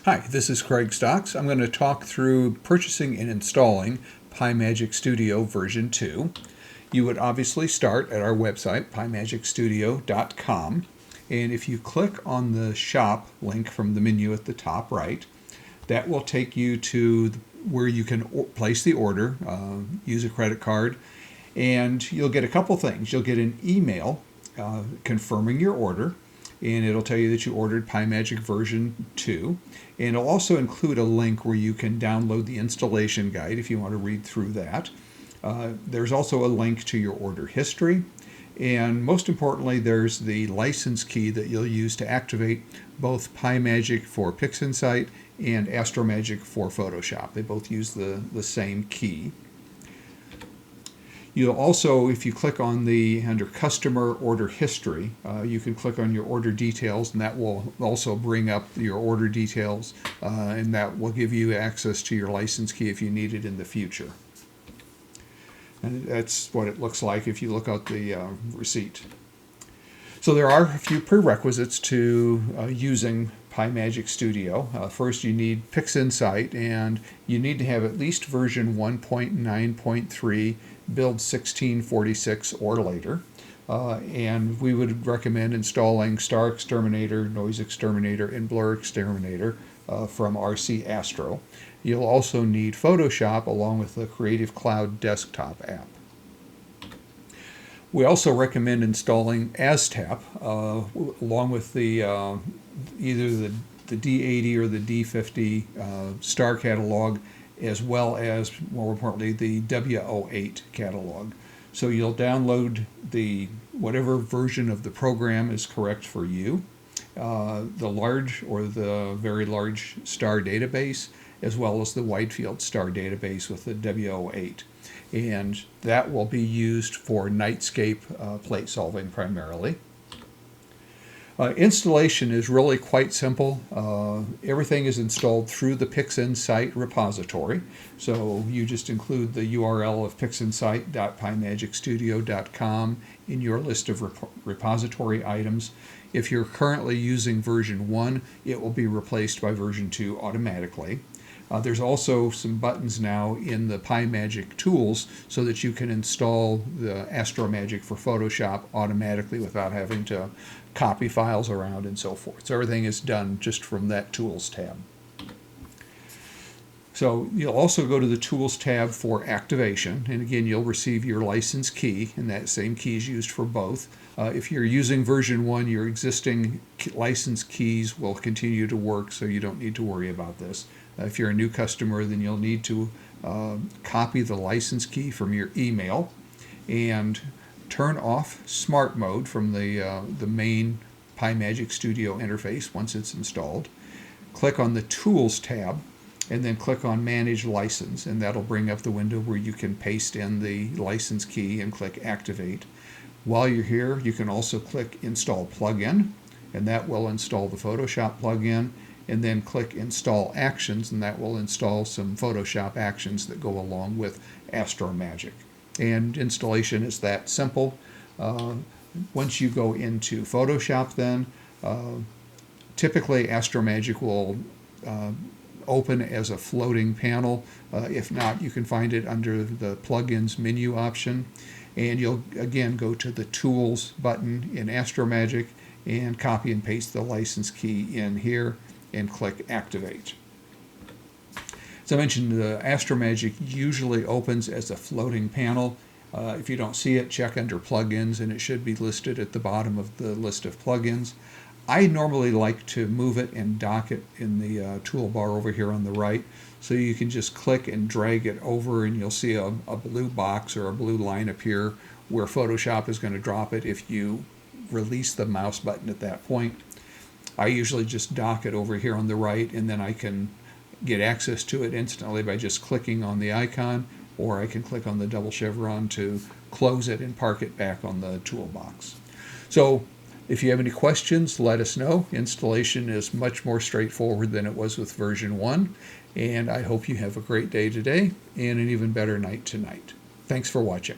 Hi, this is Craig Stocks. I'm going to talk through purchasing and installing PiMagic Studio version 2. You would obviously start at our website, PiMagicStudio.com, and if you click on the shop link from the menu at the top right, that will take you to where you can place the order, use a credit card, and you'll get a couple things. You'll get an email confirming your order, and it'll tell you that you ordered PiMagic version 2. And it'll also include a link where you can download the installation guide if you want to read through that. There's also a link to your order history. And most importantly, there's the license key that you'll use to activate both PiMagic for PixInsight and Astromagic for Photoshop. They both use the same key. You'll also, if you click on under customer order history, you can click on your order details, and that will also bring up your order details, and that will give you access to your license key if you need it in the future. And that's what it looks like if you look at the receipt. So there are a few prerequisites to using PiMagic Studio. First, you need PixInsight, and you need to have at least version 1.9.3, build 1646 or later. And we would recommend installing Star Exterminator, Noise Exterminator, and Blur Exterminator from RC Astro. You'll also need Photoshop along with the Creative Cloud desktop app. We also recommend installing ASTAP along with the either the D80 or the D50 star catalog, as well as, more importantly, the W08 catalog. So you'll download whatever version of the program is correct for you, the large or the very large star database, as well as the wide field star database with the W08. And that will be used for nightscape plate solving primarily. Installation is really quite simple. Everything is installed through the PixInsight repository. So you just include the URL of pixinsight.pimagicstudio.com in your list of repository items. If you're currently using version 1, it will be replaced by version 2 automatically. There's also some buttons now in the PiMagic tools so that you can install the Astromagic for Photoshop automatically without having to copy files around and so forth. So everything is done just from that Tools tab. So you'll also go to the Tools tab for activation, and again you'll receive your license key, and that same key is used for both. If you're using version 1, your existing license keys will continue to work, so you don't need to worry about this. If you're a new customer, then you'll need to copy the license key from your email and turn off Smart Mode from the main PiMagic Studio interface once it's installed. Click on the Tools tab and then click on Manage License, and that'll bring up the window where you can paste in the license key and click Activate. While you're here, you can also click Install Plugin, and that will install the Photoshop plugin, and then click Install Actions, and that will install some Photoshop actions that go along with Astromagic. And installation is that simple. Once you go into Photoshop then, typically Astromagic will open as a floating panel. If not, you can find it under the Plugins menu option. And you'll again go to the Tools button in Astromagic and copy and paste the license key in here and click Activate. As I mentioned, the Astromagic usually opens as a floating panel. If you don't see it, check under Plugins, and it should be listed at the bottom of the list of plugins. I normally like to move it and dock it in the toolbar over here on the right, so you can just click and drag it over, and you'll see a blue box or a blue line appear where Photoshop is going to drop it if you release the mouse button at that point. I usually just dock it over here on the right, and then I can get access to it instantly by just clicking on the icon, or I can click on the double chevron to close it and park it back on the toolbox. So if you have any questions, let us know. Installation is much more straightforward than it was with version 1, and I hope you have a great day today and an even better night tonight. Thanks for watching.